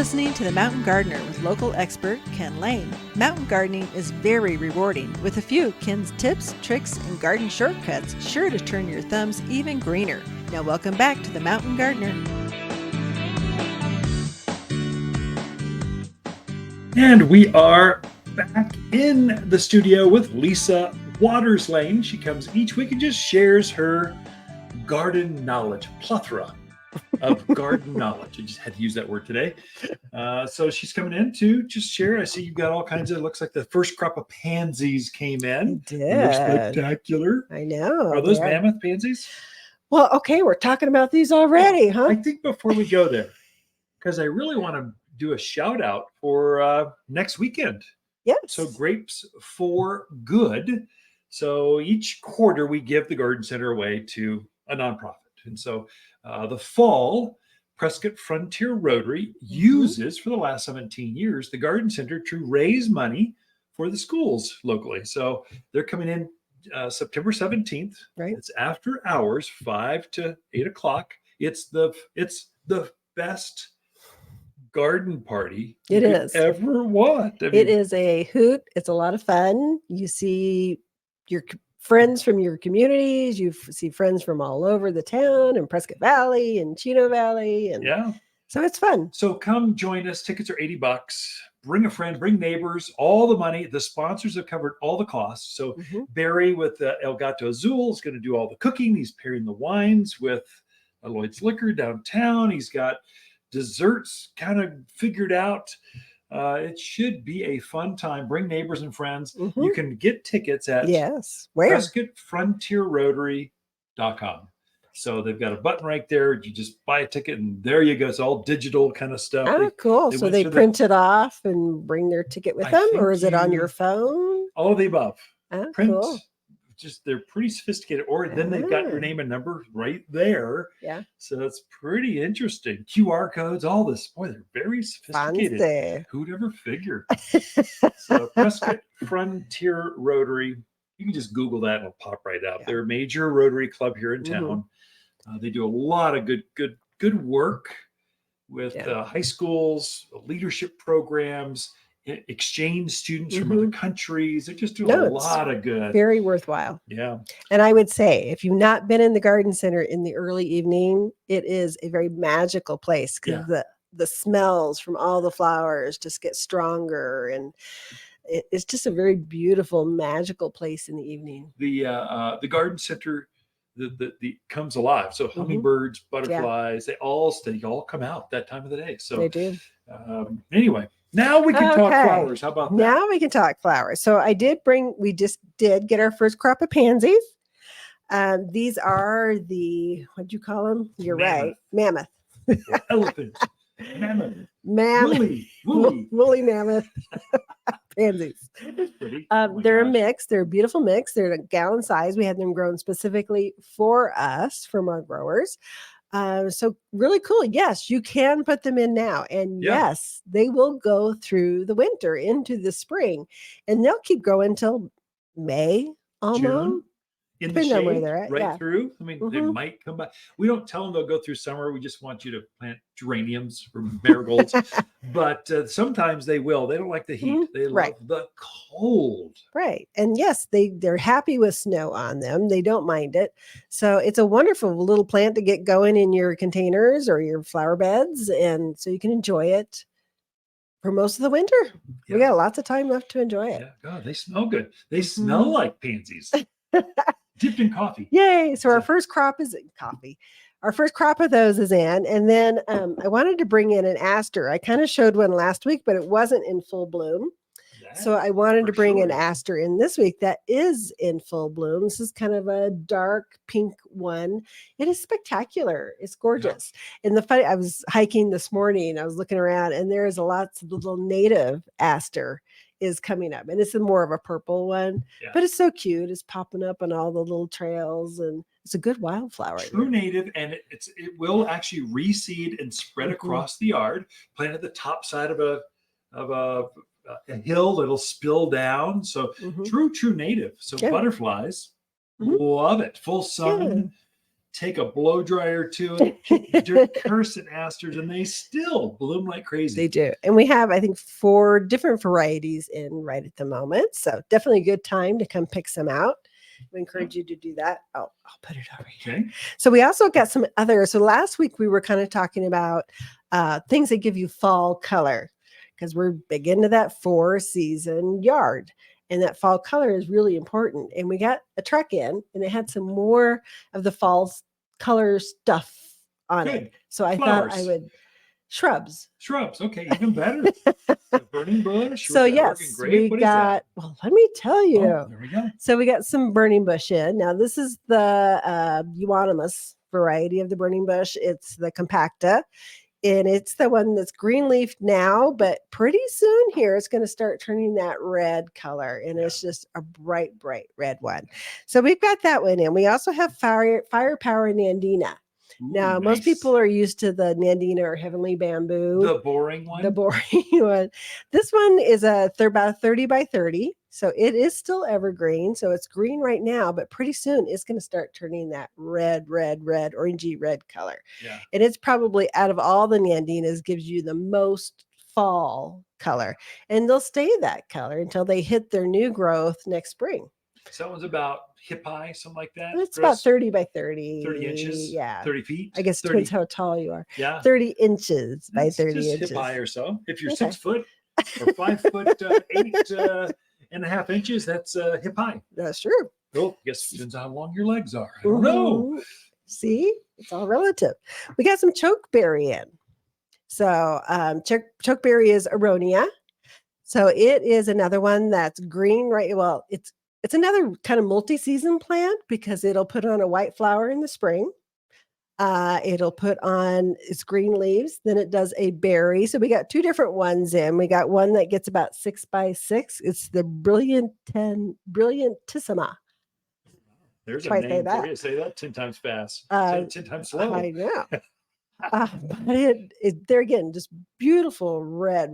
listening to The Mountain Gardener with local expert Ken Lane. Mountain gardening is very rewarding, with a few Ken's tips, tricks, and garden shortcuts sure to turn your thumbs even greener. Now welcome back to The Mountain Gardener. And we are back in the studio with Lisa Waters Lane. She comes each week and just shares her garden knowledge, plethora of garden knowledge. I just had to use that word today. So she's coming in to just share. I see you've got all kinds of, looks like the first crop of pansies came in. They're spectacular. I know. Are those mammoth pansies? Well, okay, we're talking about these already, huh? I think before we go there, because I really want to do a shout out for next weekend. Yes. So Grapes for Good. So each quarter we give the garden center away to a nonprofit. And so the fall, Prescott Frontier Rotary uses for the last 17 years the garden center to raise money for the schools locally. So they're coming in September 17th. Right. It's after hours, 5 to 8 o'clock. It's the best garden party it you is could ever want. I mean, it is a hoot. It's a lot of fun. You see your friends from your communities. You see friends from all over the town and Prescott Valley and Chino Valley. And yeah. So it's fun. So come join us. Tickets are $80. Bring a friend, bring neighbors, all the money. The sponsors have covered all the costs. So Barry with El Gato Azul is going to do all the cooking. He's pairing the wines with Lloyd's Liquor downtown. He's got desserts kind of figured out. It should be a fun time. Bring neighbors and friends. You can get tickets at PrescottFrontierRotary.com. So they've got a button right there. You just buy a ticket and there you go. It's all digital kind of stuff. Oh, cool. So they print it off and bring their ticket with them, or is it on your phone? All of the above. Oh, print. Cool. Just they're pretty sophisticated, or then they've got your name and number right there. Yeah. So it's pretty interesting. QR codes, all this. Boy, they're very sophisticated. Fancy. Who'd ever figure? So Prescott Frontier Rotary. You can just Google that and it'll pop right out. They're a major Rotary club here in town. They do a lot of good work with high schools, leadership programs, exchange students from other countries. They just do a lot of good. Very worthwhile. Yeah. And I would say, if you've not been in the garden center in the early evening, it is a very magical place because the smells from all the flowers just get stronger, and it's just a very beautiful, magical place in the evening. The garden center the comes alive. So hummingbirds, butterflies, they all come out that time of the day. So they do. Anyway. Now we can talk flowers. How about that? Now we can talk flowers. So we just did get our first crop of pansies. These are what'd you call them? You're right. Mammoth. Elephant. Mammoth. Woolly mammoth pansies. They're a mix. They're a beautiful mix. They're a gallon size. We had them grown specifically for us, from our growers. So really cool. Yes, you can put them in now. And yes, they will go through the winter into the spring, and they'll keep growing till May, almost. June, in the shade, on where they're at. Through. I mean, they might come back. We don't tell them they'll go through summer. We just want you to plant geraniums or marigolds. But sometimes they will. They don't like the heat. They love the cold. Right. And yes, they're happy with snow on them. They don't mind it. So it's a wonderful little plant to get going in your containers or your flower beds. And so you can enjoy it for most of the winter. We got lots of time left to enjoy it. Yeah. God, they smell good. They smell like pansies. Dipped in coffee. Yay. So our first crop is coffee. Our first crop of those is in. And then I wanted to bring in an aster. I kind of showed one last week, but it wasn't in full bloom. So I wanted to bring an aster in this week that is in full bloom. This is kind of a dark pink one. It is spectacular. It's gorgeous. And I was hiking this morning. I was looking around, and there is lots of little native aster is coming up, and it's more of a purple one, but it's so cute. It's popping up on all the little trails, and it's a good wildflower. True native, and it will actually reseed and spread across the yard. Plant at the top side of a hill that'll spill down. So true native. So butterflies love it. Full sun. take a blow dryer to it, kick curse at asters, and they still bloom like crazy. They do. And we have, I think, 4 different varieties in right at the moment. So definitely a good time to come pick some out. We encourage you to do that. I'll put it over here. Okay. So we also got some other. So last week we were kind of talking about things that give you fall color, because we're big into that 4-season yard. And that fall color is really important. And we got a truck in, and it had some more of the fall color stuff on it. So I thought I would shrubs. Okay, even better. The burning bush. So yes, we got. Well, let me tell you. Oh, there we go. So we got some burning bush in. Now this is the euonymus variety of the burning bush. It's the compacta. And it's the one that's green leaf now, but pretty soon here it's going to start turning that red color. And it's just a bright, bright red one. So we've got that one in. We also have Firepower Nandina. Now, nice. Most people are used to the Nandina or Heavenly Bamboo. The boring one? The boring one. This one is about 30 by 30. So it is still evergreen. So it's green right now, but pretty soon it's going to start turning that red, orangey red color. Yeah. And it's probably, out of all the Nandinas, gives you the most fall color. And they'll stay that color until they hit their new growth next spring. So that one's about hip high, something like that? It's about 30 by 30. 30 inches? Yeah. 30 feet? I guess it depends how tall you are. Yeah. 30 inches by 30 just inches. Hip high or so. If you're 6 foot or 5 foot, 8.5 inches, that's hip high. That's true. Oh, I guess it depends on how long your legs are. I don't know. See, it's all relative. We got some chokeberry in. So chokeberry is aronia. So it is another one that's green, right? Well, it's another kind of multi-season plant because it'll put on a white flower in the spring. It'll put on its green leaves. Then it does a berry. So we got 2 different ones in. We got one that gets about 6 by 6. It's the Brilliantissima. There's a name for you. Say that 10 times fast. Say it 10 times slow. I know. But there again, just beautiful red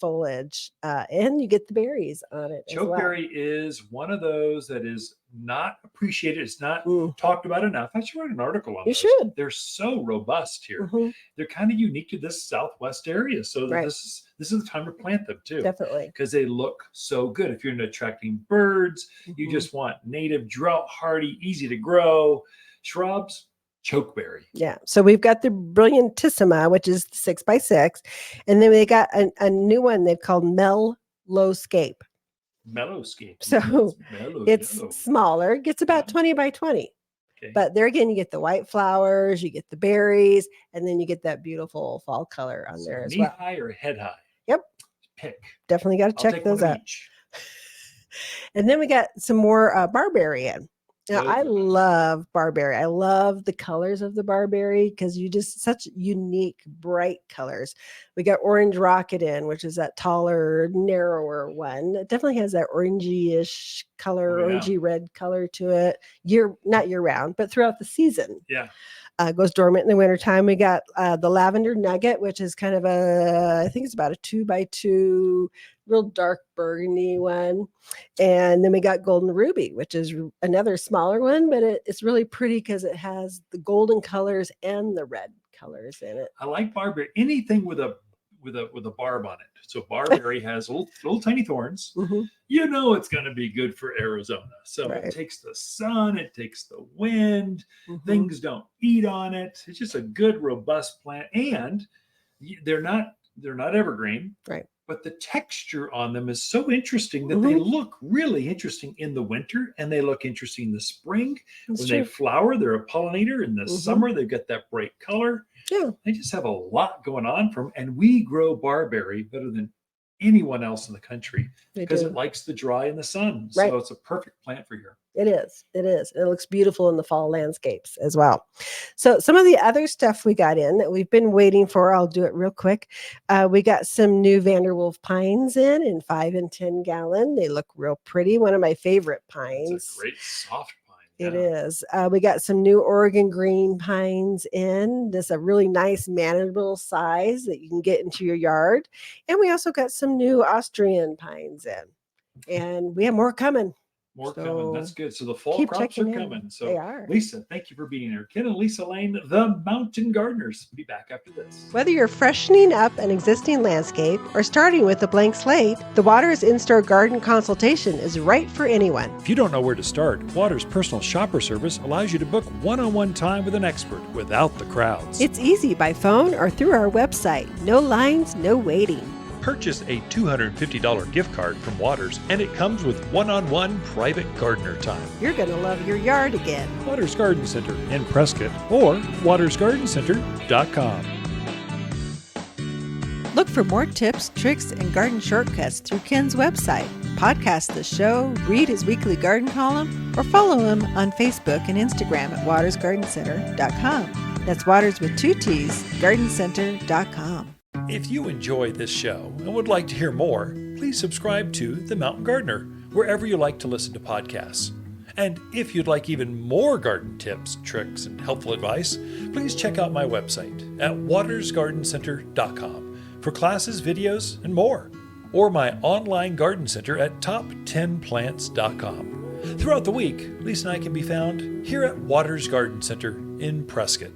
foliage, and you get the berries on it. Chokeberry is one of those that is not appreciated. It's not talked about enough. I should write an article on this. You should. They're so robust here. They're kind of unique to this Southwest area. So this is the time to plant them too. Definitely. Because they look so good. If you're into attracting birds, you just want native, drought hardy, easy to grow shrubs. Chokeberry. Yeah. So we've got the Brilliantissima, which is 6 by 6. And then they got a new one they've called Mellowscape. So it's smaller, gets about 20 by 20. Okay. But there again, you get the white flowers, you get the berries, and then you get that beautiful fall color on there as well. Knee high or head high? Yep. Pick. Definitely got to check those out. And then we got some more barberry in. Now, I love barberry. I love the colors of the barberry because you just such unique, bright colors. We got orange rocket in, which is that taller, narrower one. It definitely has that orangey-ish color, orangey red color to it. Not year round, but throughout the season. Yeah. Goes dormant in the wintertime. We got the lavender nugget, which is kind of I think it's about a 2 by 2, real dark burgundy one. And then we got golden ruby, which is another smaller one, but it's really pretty because it has the golden colors and the red colors in it. I like barberry. Anything with a barb on it. So barberry has little tiny thorns. You know it's going to be good for Arizona. So it takes the sun, it takes the wind. Things don't eat on it. It's just a good, robust plant, and they're not evergreen. Right. But the texture on them is so interesting that they look really interesting in the winter, and they look interesting in the spring. When they flower, they're a pollinator. In the summer, they've got that bright color. Yeah. They just have a lot going on and we grow barberry better than anyone else in the country because it likes the dry and the sun. Right. So it's a perfect plant for here. It is. It looks beautiful in the fall landscapes as well. So some of the other stuff we got in that we've been waiting for, I'll do it real quick. We got some new Vanderwolf pines in 5 and 10 gallon. They look real pretty. One of my favorite pines. It's a great soft pine. It is. We got some new Oregon green pines in. This a really nice, manageable size that you can get into your yard. And we also got some new Austrian pines in. And we have more coming. More coming. That's good. So the fall keep crops are checking in. coming. So They are. Lisa, thank you for being here. Ken and Lisa Lane, the Mountain Gardeners. Be back after this. Whether you're freshening up an existing landscape or starting with a blank slate, the Waters in-store garden consultation is right for anyone. If you don't know where to start, Waters' personal shopper service allows you to book one-on-one time with an expert without the crowds. It's easy by phone or through our website. No lines, no waiting. Purchase a $250 gift card from Waters, and it comes with one-on-one private gardener time. You're going to love your yard again. Waters Garden Center in Prescott or watersgardencenter.com. Look for more tips, tricks, and garden shortcuts through Ken's website. Podcast the show, read his weekly garden column, or follow him on Facebook and Instagram at watersgardencenter.com. That's Waters with 2 T's, gardencenter.com. If you enjoy this show and would like to hear more, please subscribe to The Mountain Gardener wherever you like to listen to podcasts. And if you'd like even more garden tips, tricks, and helpful advice, please check out my website at watersgardencenter.com for classes, videos, and more, or my online garden center at top10plants.com. Throughout the week, Lisa and I can be found here at Waters Garden Center in Prescott.